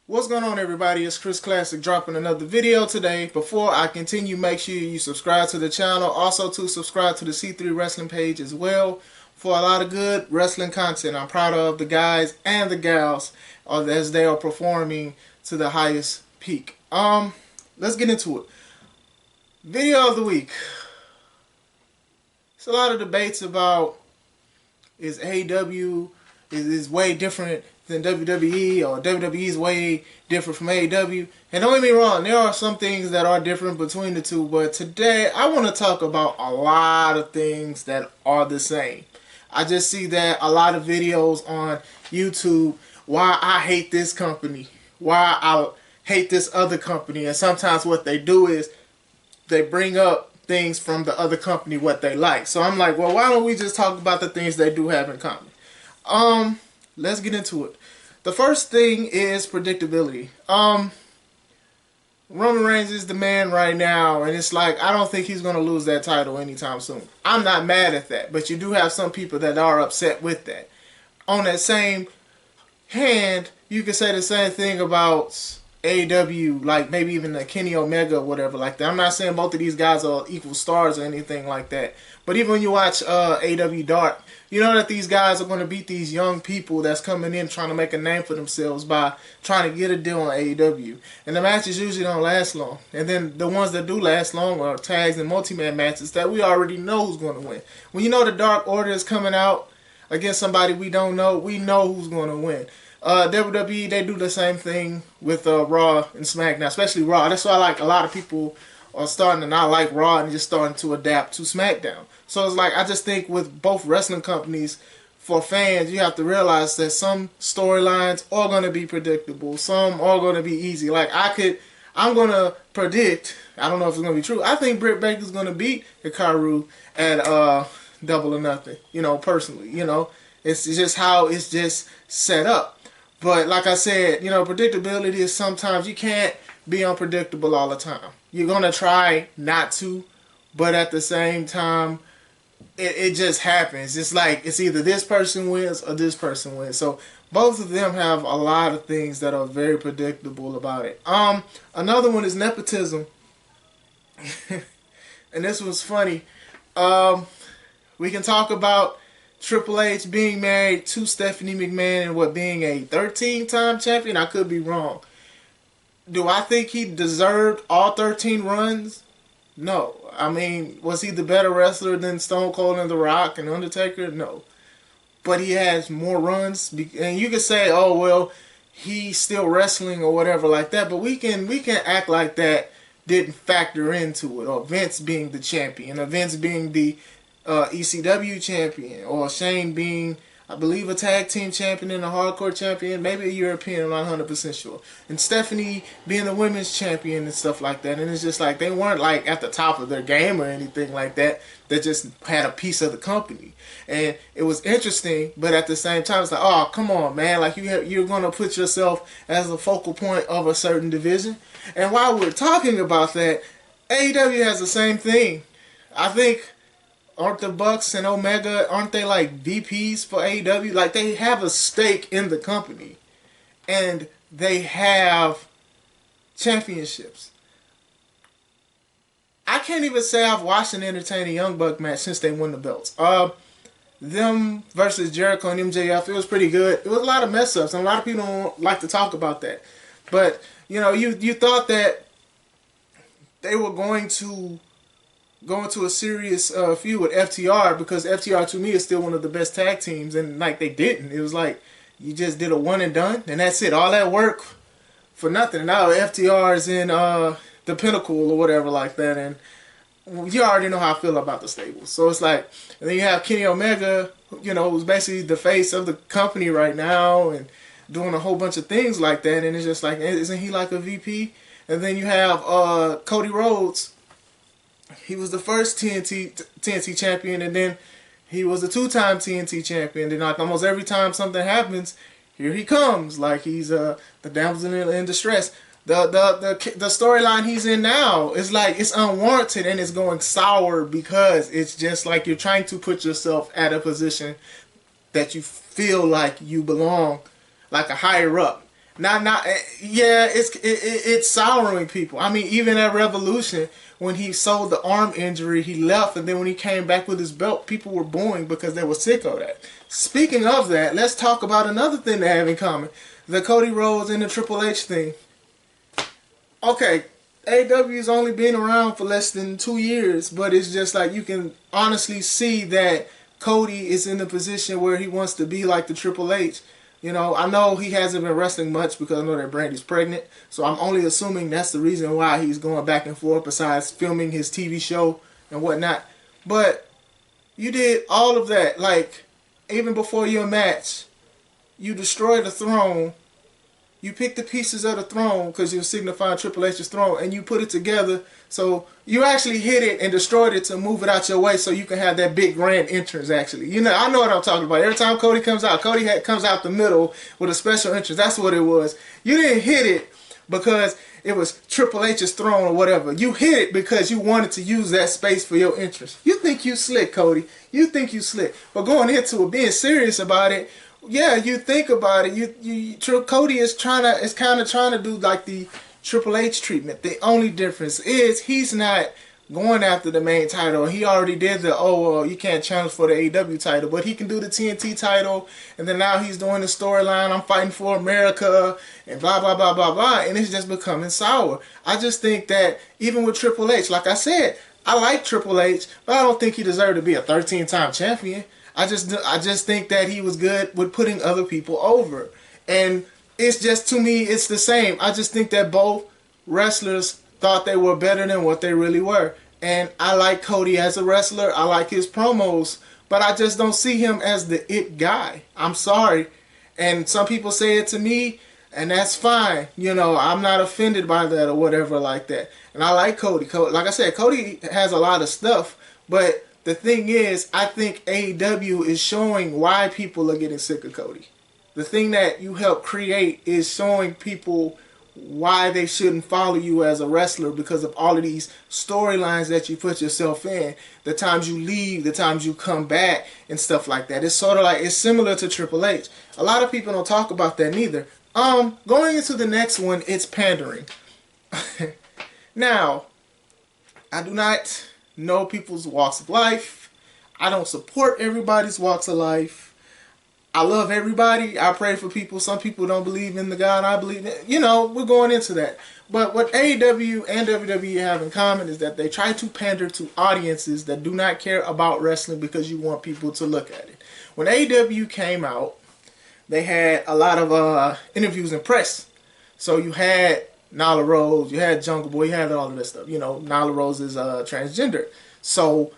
What's going on, everybody? It's Chris Classic dropping another video today. Before I continue, make sure you subscribe to the channel. Also to subscribe to the C3 Wrestling page as well for a lot of good wrestling content. I'm proud of the guys and the gals as they are performing to the highest peak. Let's get into it. Video of the week. It's a lot of debates about is AEW is way different than WWE, or WWE is way different from AEW. And don't get me wrong, there are some things that are different between the two, but today I want to talk about a lot of things that are the same. I just see that a lot of videos on YouTube, why I hate this company, why I hate this other company, and sometimes what they do is they bring up things from the other company, what they like. So I'm like, well, why don't we just talk about the things they do have in common? Let's get into it. The first thing is predictability. Roman Reigns is the man right now, and it's like, I don't think he's going to lose that title anytime soon. I'm not mad at that, but you do have some people that are upset with that. On that same hand, you can say the same thing about AEW, like maybe even the Kenny Omega or whatever like that. I'm not saying both of these guys are equal stars or anything like that, but even when you watch AEW Dark, you know that these guys are going to beat these young people that's coming in trying to make a name for themselves by trying to get a deal on AEW. And the matches usually don't last long. And then the ones that do last long are tags and multi-man matches that we already know who's going to win. When you know the Dark Order is coming out against somebody we don't know, we know who's going to win. WWE, they do the same thing with Raw and SmackDown, especially Raw. That's why like a lot of people are starting to not like Raw and just starting to adapt to SmackDown. So it's like, I just think with both wrestling companies, for fans, you have to realize that some storylines are going to be predictable. Some are going to be easy. Like I'm going to predict, I don't know if it's going to be true, I think Britt Baker's going to beat Hikaru at Double or Nothing, personally. It's just how it's just set up. But like I said, predictability is sometimes you can't be unpredictable all the time. You're going to try not to, but at the same time, it just happens. It's like it's either this person wins or this person wins. So both of them have a lot of things that are very predictable about it. Another one is nepotism. And this was funny. We can talk about Triple H being married to Stephanie McMahon and being a 13-time champion. I could be wrong. Do I think he deserved all 13 runs? No. I mean, was he the better wrestler than Stone Cold and The Rock and Undertaker? No. But he has more runs. And you can say, oh, well, he's still wrestling or whatever like that. But we can act like that didn't factor into it. Or Vince being the champion. Or Vince being the ECW champion. Or Shane being, I believe, a tag team champion and a hardcore champion, maybe a European, I'm not 100% sure. And Stephanie being the women's champion and stuff like that. And it's just like they weren't like at the top of their game or anything like that. They just had a piece of the company. And it was interesting, but at the same time, it's like, oh, come on, man. Like you're going to put yourself as a focal point of a certain division. And while we're talking about that, AEW has the same thing. I think, aren't the Bucks and Omega, aren't they like VPs for AEW? Like they have a stake in the company. And they have championships. I can't even say I've watched an entertaining Young Buck match since they won the belts. Them versus Jericho and MJF, it was pretty good. It was a lot of mess ups, and a lot of people don't like to talk about that. But, you thought that they were going to go into a serious feud with FTR, because FTR to me is still one of the best tag teams, and like they didn't. It was like you just did a one and done, and that's it. All that work for nothing. And now FTR is in the Pinnacle or whatever like that, and you already know how I feel about the stable. So it's like, and then you have Kenny Omega, who's basically the face of the company right now and doing a whole bunch of things like that, and it's just like, isn't he like a VP? And then you have Cody Rhodes. He was the first TNT champion, and then he was a 2-time TNT champion. And like almost every time something happens, here he comes, like he's the damsel in distress. The storyline he's in now is like it's unwarranted and it's going sour because it's just like you're trying to put yourself at a position that you feel like you belong, like a higher up. Yeah, it's souring people. I mean, even at Revolution, when he sold the arm injury, he left, and then when he came back with his belt, people were booing because they were sick of that. Speaking of that, let's talk about another thing they have in common: the Cody Rhodes and the Triple H thing. Okay, AEW's only been around for less than 2 years, but it's just like you can honestly see that Cody is in the position where he wants to be like the Triple H. You know, I know he hasn't been wrestling much because I know that Brandy's pregnant, so I'm only assuming that's the reason why he's going back and forth besides filming his TV show and whatnot. But you did all of that, like, even before your match, you destroyed the throne. You picked the pieces of the throne because you're signifying Triple H's throne, and you put it together. So you actually hit it and destroyed it to move it out your way so you can have that big grand entrance, actually. You know, I know what I'm talking about. Every time Cody comes out, comes out the middle with a special entrance. That's what it was. You didn't hit it because it was Triple H's throne or whatever. You hit it because you wanted to use that space for your entrance. You think you slick, Cody. You think you slick. But going into it, being serious about it, yeah, you think about it. Cody is kind of trying to do like the Triple H treatment. The only difference is he's not going after the main title. He already did the you can't challenge for the AEW title, but he can do the TNT title. And then now he's doing the storyline. I'm fighting for America and blah blah blah blah blah. And it's just becoming sour. I just think that even with Triple H, like I said, I like Triple H, but I don't think he deserved to be a 13-time champion. I just think that he was good with putting other people over. And it's just, to me, it's the same. I just think that both wrestlers thought they were better than what they really were. And I like Cody as a wrestler. I like his promos. But I just don't see him as the it guy. I'm sorry. And some people say it to me, and that's fine. You know, I'm not offended by that or whatever like that. And I like Cody. Like I said, Cody has a lot of stuff, but the thing is, I think AEW is showing why people are getting sick of Cody. The thing that you help create is showing people why they shouldn't follow you as a wrestler because of all of these storylines that you put yourself in. The times you leave, the times you come back, and stuff like that. It's sort of like, it's similar to Triple H. A lot of people don't talk about that neither. Going into the next one, it's pandering. Now, I do not know people's walks of life. I don't support everybody's walks of life. I love everybody. I pray for people. Some people don't believe in the God I believe in. You know, we're going into that. But what AEW and WWE have in common is that they try to pander to audiences that do not care about wrestling because you want people to look at it. When AEW came out, they had a lot of interviews and press. So you had Nyla Rose, you had Jungle Boy, you had all of this stuff. You know, Nyla Rose is transgender. So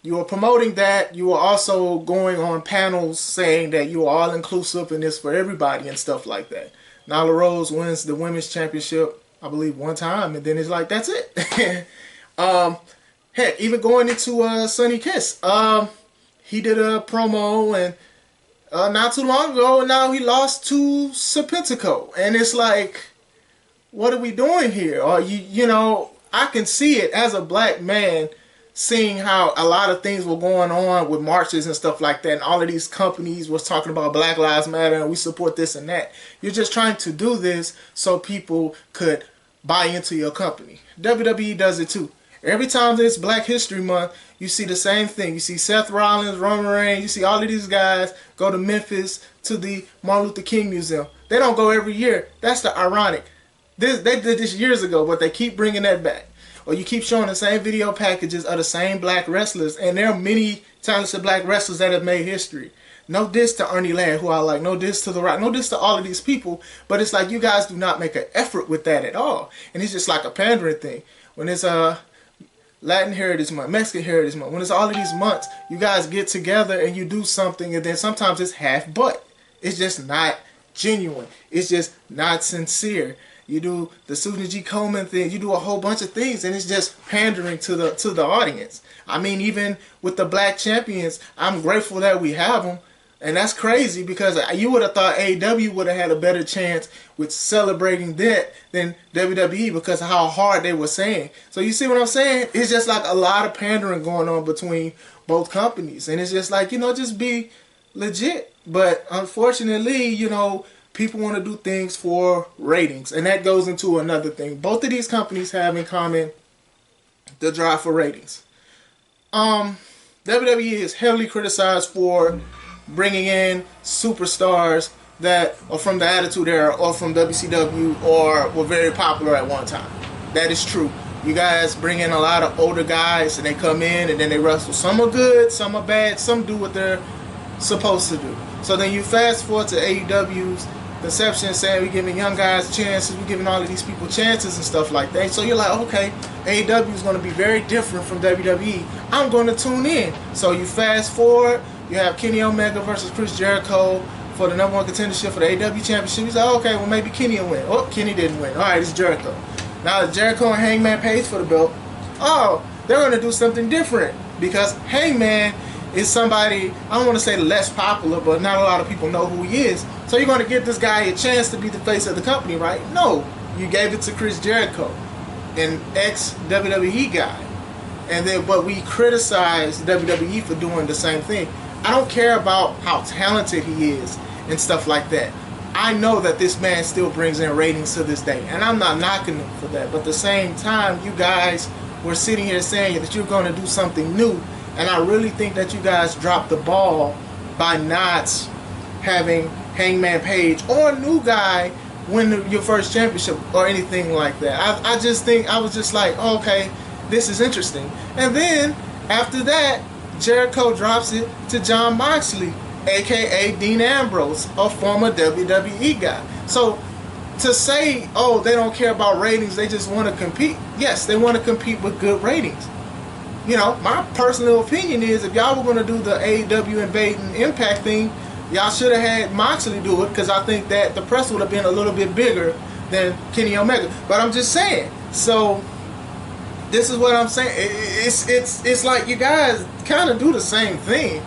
you were promoting that. You were also going on panels saying that you are all inclusive and it's for everybody and stuff like that. Nyla Rose wins the women's championship, I believe, one time, and then it's like, that's it. Heck, even going into Sonny Kiss, he did a promo and not too long ago, and now he lost to Serpentico, and it's like, what are we doing here? Or you know, I can see it as a black man, seeing how a lot of things were going on with marches and stuff like that, and all of these companies was talking about Black Lives Matter and we support this and that. You're just trying to do this so people could buy into your company. WWE does it too. Every time it's Black History Month, you see the same thing. You see Seth Rollins, Roman Reigns, you see all of these guys go to Memphis to the Martin Luther King Museum. They don't go every year. That's the ironic. They did this years ago, but they keep bringing that back. Or you keep showing the same video packages of the same black wrestlers, and there are many talented black wrestlers that have made history. No diss to Ernie Ladd, who I like. No diss to The Rock. No diss to all of these people. But it's like you guys do not make an effort with that at all. And it's just like a pandering thing. When it's Latin Heritage Month, Mexican Heritage Month, when it's all of these months, you guys get together and you do something, and then sometimes it's half-butt. It's just not genuine. It's just not sincere. You do the Susan G. Komen thing. You do a whole bunch of things, and it's just pandering to the audience. I mean, even with the black champions, I'm grateful that we have them, and that's crazy because you would have thought AEW would have had a better chance with celebrating that than WWE because of how hard they were saying. So you see what I'm saying? It's just like a lot of pandering going on between both companies, and it's just like, you know, just be legit. But unfortunately, you know, People want to do things for ratings, and that goes into another thing. Both of these companies have in common the drive for ratings. WWE is heavily criticized for bringing in superstars that are from the Attitude Era or from WCW or were very popular at one time. That is true. You guys bring in a lot of older guys and they come in and then they wrestle. Some are good, some are bad, some do what they're supposed to do. So then you fast forward to AEW's conception, saying we're giving young guys chances, we're giving all of these people chances and stuff like that. So you're like, okay, AEW is going to be very different from WWE. I'm going to tune in. So you fast forward, you have Kenny Omega versus Chris Jericho for the #1 contendership for the AEW Championship. He's like, okay, well maybe Kenny will win. Oh, Kenny didn't win. All right, it's Jericho. Now it's Jericho and Hangman Page for the belt. Oh, they're going to do something different because Hangman is somebody, I don't want to say less popular, but not a lot of people know who he is. So you're going to give this guy a chance to be the face of the company, right? No, you gave it to Chris Jericho, an ex-WWE guy. But we criticize WWE for doing the same thing. I don't care about how talented he is and stuff like that. I know that this man still brings in ratings to this day, and I'm not knocking him for that. But at the same time, you guys were sitting here saying that you're going to do something new, and I really think that you guys dropped the ball by not having Hangman Page or a new guy win your first championship or anything like that. I just think, I was just like, oh, okay, this is interesting. And then after that, Jericho drops it to Jon Moxley, aka Dean Ambrose, a former WWE guy. So to say, oh, they don't care about ratings, they just want to compete. Yes, they want to compete with good ratings. You know, my personal opinion is if y'all were going to do the AEW invading Impact thing, y'all should have had Moxley do it, because I think that the press would have been a little bit bigger than Kenny Omega. But I'm just saying. So this is what I'm saying. It's like you guys kind of do the same thing.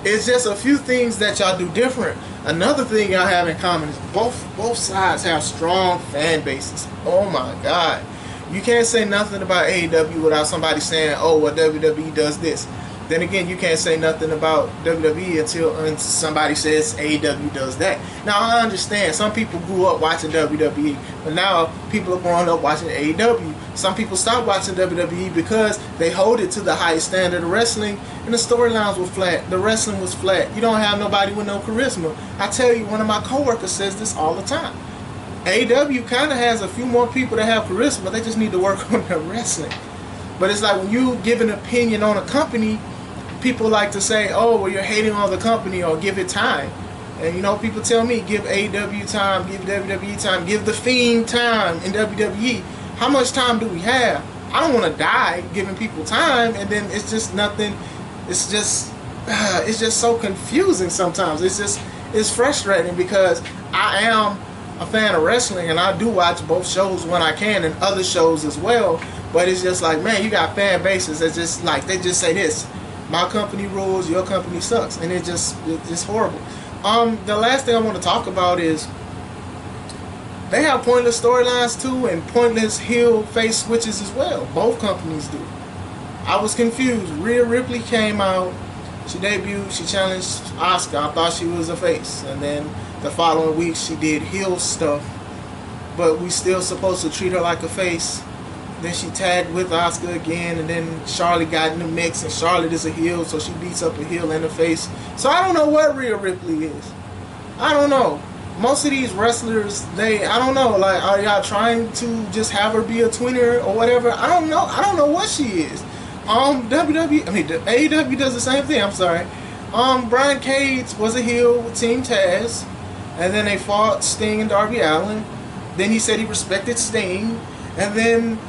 It's just a few things that y'all do different. Another thing y'all have in common is both sides have strong fan bases. Oh my God. You can't say nothing about AEW without somebody saying, oh, well, WWE does this. Then again, you can't say nothing about WWE until somebody says AEW does that. Now, I understand. Some people grew up watching WWE, but now people are growing up watching AEW. Some people stop watching WWE because they hold it to the highest standard of wrestling, and the storylines were flat. The wrestling was flat. You don't have nobody with no charisma. I tell you, one of my coworkers says this all the time. AEW kind of has a few more people that have charisma. They just need to work on their wrestling. But it's like when you give an opinion on a company, people like to say, oh, well, you're hating on the company, or give it time. And, you know, people tell me, give AEW time, give WWE time, give The Fiend time in WWE. How much time do we have? I don't want to die giving people time, and then it's just nothing. It's just so confusing sometimes. It's frustrating because I am a fan of wrestling, and I do watch both shows when I can, and other shows as well. But it's just like, man, you got fan bases that just like, they just say this: my company rules, your company sucks, and it's just horrible. The last thing I want to talk about is they have pointless storylines too, and pointless heel face switches as well. Both companies do. I was confused. Rhea Ripley came out, she debuted, she challenged Asuka. I thought she was a face, and then the following week she did heel stuff, but we still supposed to treat her like a face. Then she tagged with Asuka again, and then Charlotte got in the mix, and Charlotte is a heel, so she beats up a heel and a face. So I don't know what Rhea Ripley is. I don't know. Most of these wrestlers, I don't know, like, are y'all trying to just have her be a twinner or whatever? I don't know. I don't know what she is. AEW does the same thing. I'm sorry. Brian Cage was a heel with Team Taz, and then they fought Sting and Darby Allin. Then he said he respected Sting, and then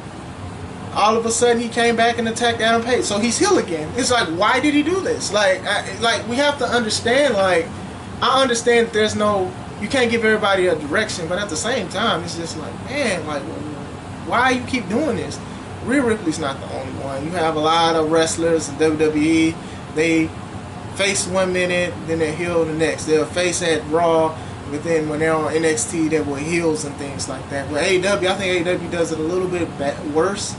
all of a sudden he came back and attacked Adam Page. So he's heel again. It's like, why did he do this? Like we have to understand, like, I understand that there's no, you can't give everybody a direction, but at the same time, it's just like, man, like, why you keep doing this? Rhea Ripley's not the only one. You have a lot of wrestlers in WWE. They face 1 minute, then they're heel the next. They'll face at Raw, but then when they're on NXT, they were heels and things like that. But AEW, I think AEW does it a little bit worse.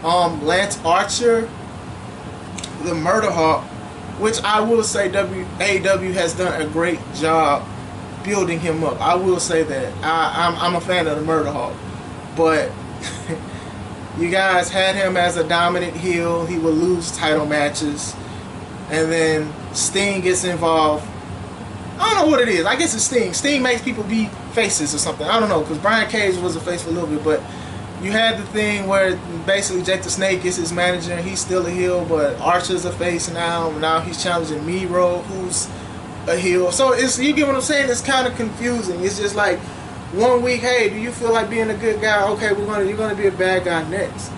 Lance Archer, the Murder Hawk, which I will say AEW has done a great job building him up. I will say that. I'm a fan of the Murder Hawk, but you guys had him as a dominant heel. He would lose title matches, and then Sting gets involved. I don't know what it is. I guess it's Sting. Sting makes people be faces or something. I don't know, because Brian Cage was a face for a little bit, but you had the thing where basically Jake the Snake is his manager and he's still a heel, but Archer's a face now. Now he's challenging Miro, who's a heel. So it's, you get what I'm saying? It's kind of confusing. It's just like, one week, hey, do you feel like being a good guy? Okay, you're gonna be a bad guy next.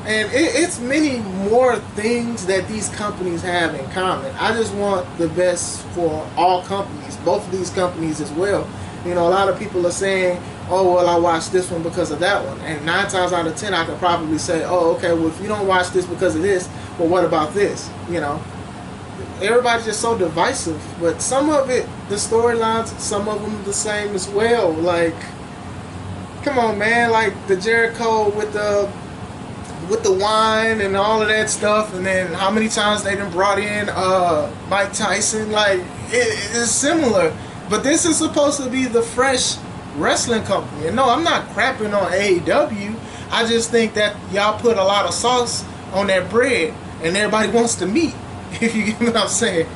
And it's many more things that these companies have in common. I just want the best for all companies, both of these companies as well. You know, a lot of people are saying, oh, well, I watched this one because of that one. And 9 times out of 10, I could probably say, oh, okay, well, if you don't watch this because of this, well, what about this? You know, everybody's just so divisive. But some of it, the storylines, some of them the same as well. Like, come on, man. Like the Jericho with the wine and all of that stuff, and then how many times they done brought in Mike Tyson. Like, it is similar, but this is supposed to be the fresh wrestling company. And no, I'm not crapping on AEW. I just think that y'all put a lot of sauce on that bread and everybody wants to meet. If you get what I'm saying.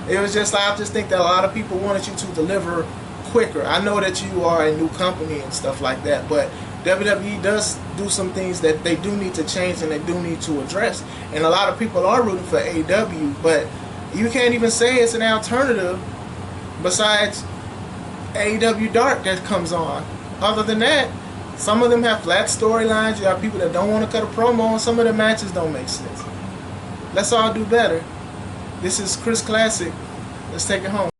It was just like, I just think that a lot of people wanted you to deliver quicker. I know that you are a new company and stuff like that, but WWE does do some things that they do need to change and they do need to address. And a lot of people are rooting for AEW, but you can't even say it's an alternative besides AEW Dark that comes on. Other than that, some of them have flat storylines. You have people that don't want to cut a promo, and some of the matches don't make sense. Let's all do better. This is Chris Classic. Let's take it home.